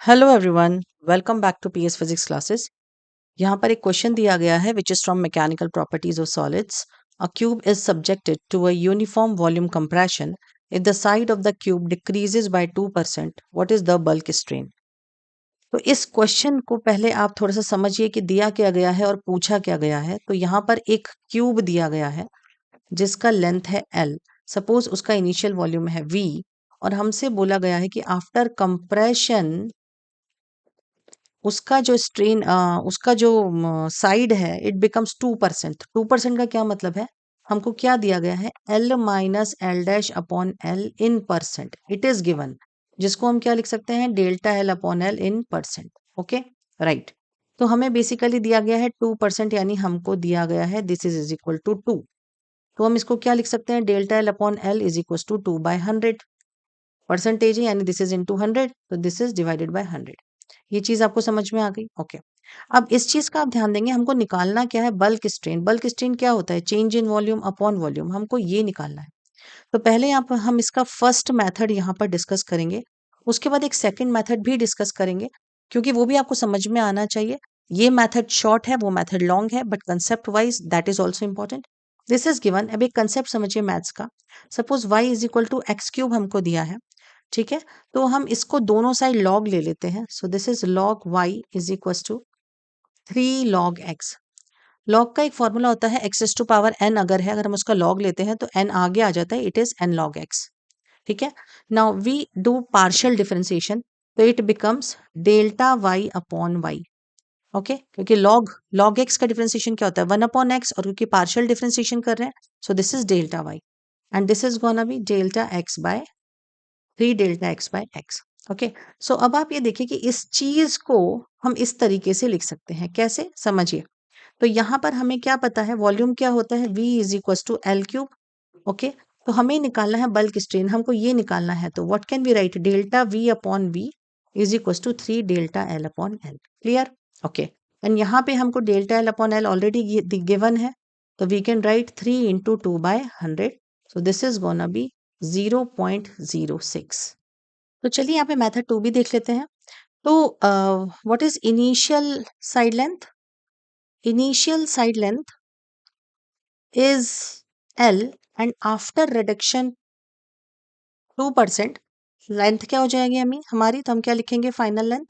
Hello everyone, welcome back to PS physics classes. यहाँ पर एक क्वेश्चन दिया गया है which is from mechanical properties of solids. A cube is subjected to a uniform volume compression if the side of the cube decreases by 2%, what is the bulk strain. तो इस question को पहले आप थोड़ा सा समझिए कि दिया क्या गया है और पूछा क्या गया है। तो यहाँ पर एक क्यूब दिया गया है जिसका लेंथ है L। सपोज उसका इनिशियल वॉल्यूम है V और हमसे बोला गया है कि आफ्टर कंप्रेशन उसका जो स्ट्रेन उसका जो साइड है इट बिकम्स 2%। 2% का क्या मतलब है, हमको क्या दिया गया है L minus L dash upon L in percent, it is given, जिसको हम क्या लिख सकते हैं डेल्टा एल अपॉन एल इन परसेंट। Okay right. तो हमें बेसिकली दिया गया है 2%, यानी हमको दिया गया है दिस इज इक्वल टू 2। तो हम इसको क्या लिख सकते हैं delta L upon L is equal to 2/100। Percentage है यानी दिस इज इनटू 100, तो दिस इज डिवाइडेड बाय 100। ये चीज आपको समझ में आ गई। ओके अब इस चीज का आप ध्यान देंगे, हमको निकालना क्या है बल्क स्ट्रेन। बल्क स्ट्रेन क्या होता है, change in volume upon volume, हमको ये निकालना है। तो पहले यहाँ पर हम इसका फर्स्ट मेथड यहाँ पर डिस्कस करेंगे, उसके बाद एक सेकंड मेथड भी डिस्कस करेंगे, क्योंकि वो भी आपको समझ में आना चाहिए। ये मेथड शॉर्ट है, वो मेथड लॉन्ग है, but concept wise that is also important. This is given. अब एक कंसेप्ट समझिए मैथ्स का। Suppose y is equal to x cube हमको दिया है, ठीक है। तो हम इसको दोनों साइड लॉग ले लेते हैं। So this is log y is equal to 3 log x। Log का एक फॉर्मूला होता है x टू पावर n, अगर हम उसका लॉग लेते हैं तो n आगे आ जाता है, it is n log x। ठीक है। Now we do partial differentiation, तो it becomes delta y upon y। Okay क्योंकि लॉग x का डिफरेंशिएशन क्या होता है 1 अपॉन x, और क्योंकि पार्शियल डिफरेंशिएशन कर रहे हैं so this is delta y and this is gonna be delta x by 3 delta x by x। Okay so अब आप ये देखिए कि इस चीज को हम इस तरीके से लिख सकते हैं, कैसे समझिए। तो यहाँ पर हमें क्या पता है, वॉल्यूम क्या होता है v is equal to L cube. Okay तो हमें निकालना है बल्क स्ट्रेन, हमको ये निकालना है। तो what can we write, delta v upon v is equal to 3 delta l upon l। Clear. Okay and यहाँ पे हमको delta l upon l already given है, तो we can write 3 into 2/100। So this is gonna be 0.06। तो चलिए यहाँ पे method 2 भी देख लेते हैं। तो what is initial side length, initial side length is L and after reduction 2%, length क्या हो जाएगी हमारी, तो हम क्या लिखेंगे final length.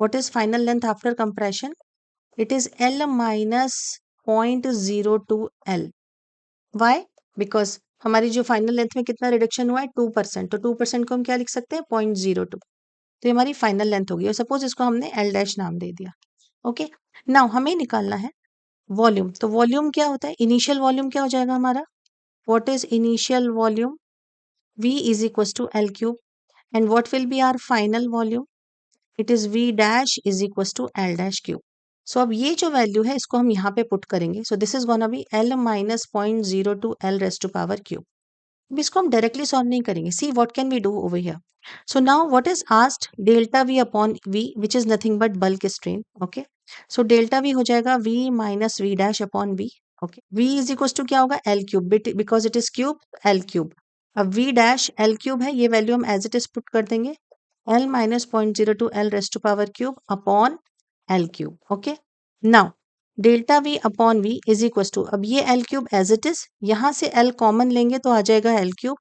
What is final length after compression, it is L minus 0.02 L। Why, because हमारी जो फाइनल लेंथ में कितना रिडक्शन हुआ है 2%, तो 2% को हम क्या लिख सकते हैं 0.02। तो ये हमारी फाइनल लेंथ होगी, और सपोज इसको हमने L डैश नाम दे दिया। ओके नाउ हमें निकालना है वॉल्यूम। तो वॉल्यूम क्या होता है, इनिशियल वॉल्यूम क्या हो जाएगा हमारा, what is initial volume, v is equals to l cube, and what will be our final volume, it is v dash is equals to l dash cube। so अब ये जो वैल्यू है इसको हम यहाँ पे पुट करेंगे, so this is gonna be l minus 0.02 l raised to power cube। अब इसको हम डायरेक्टली सॉल्व नहीं करेंगे, see what can we do over here। so now what is asked, delta v upon v which is nothing but bulk strain। okay so delta v हो जाएगा v minus v dash upon v। Okay v is equal to क्या होगा L cube, because it is cube, L cube. अब v dash L cube है, ये value हम as it is put कर देंगे, L minus 0.02 L raised to power cube upon L cube. Okay now delta v upon v is equal to, अब ये L cube as it is, यहाँ से L common लेंगे तो आ जाएगा L cube,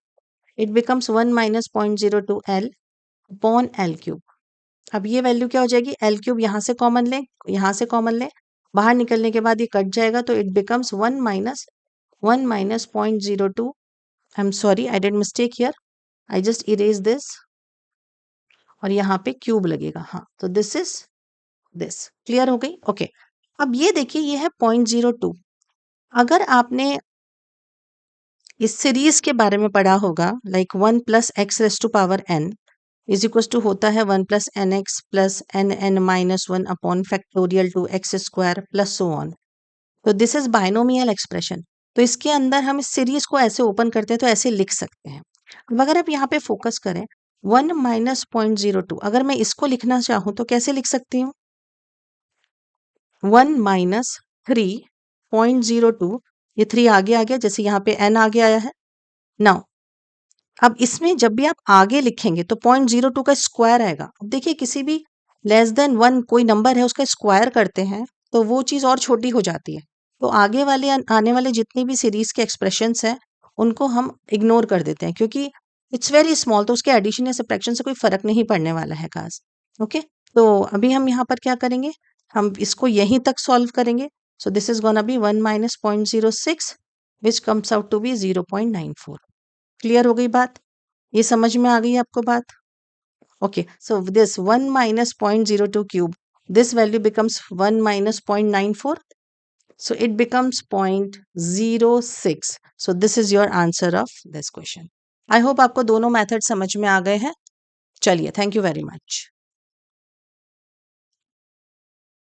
it becomes 1 minus 0.02 L upon L cube. अब ये वैल्यू क्या हो जाएगी, एल क्यूब यहाँ से कॉमन लें, यहाँ से कॉमन लें, बाहर निकलने के बाद ये कट जाएगा, तो it becomes 1 minus 0.02। I am sorry I did mistake here, I just erase this, और यहाँ पे क्यूब लगेगा। हाँ तो दिस इज दिस, क्लियर हो गई। ओके अब ये देखिए ये है 0.02। अगर आपने इस सीरीज के बारे में पढ़ा होगा, like 1 plus x raise to power n is equal to होता है 1 plus n x plus n n minus 1 upon factorial two x square plus so on. तो दिस इज बाइनोमियल एक्सप्रेशन। तो इसके अंदर हम इस सीरीज को ऐसे ओपन करते हैं तो ऐसे लिख सकते हैं। अब अगर आप यहाँ पे फोकस करें 1 माइनस 0.02, अगर मैं इसको लिखना चाहूँ तो कैसे लिख सकती हूँ, 1 माइनस 3.02, ये 3 आगे आ गया, जैसे यहाँ पे n आगे आया है। नाउ अब इसमें जब भी आप आगे लिखेंगे तो 0.02 का स्क्वायर आएगा। अब देखिए किसी भी लेस देन 1 कोई नंबर है उसका स्क्वायर करते हैं तो वो चीज़ और छोटी हो जाती है। तो आगे वाले आने वाले जितनी भी सीरीज के एक्सप्रेशंस हैं उनको हम इग्नोर कर देते हैं क्योंकि इट्स वेरी स्मॉल, तो उसके एडिशन या सब्ट्रैक्शन से कोई फर्क नहीं पड़ने वाला है खास। ओके, तो अभी हम यहाँ पर क्या करेंगे, हम इसको यहीं तक सॉल्व करेंगे। So this is gonna be 1 minus 0.06 which comes out to be 0.94। Clear हो गई बात? ये समझ में आ गई आपको बात? Okay, so this 1 minus 0.02 cube, this value becomes 1 minus 0.94. So it becomes 0.06. So this is your answer of this question. I hope आपको दोनों मेथड समझ में आ गए हैं। चलिए, थैंक यू वेरी मच।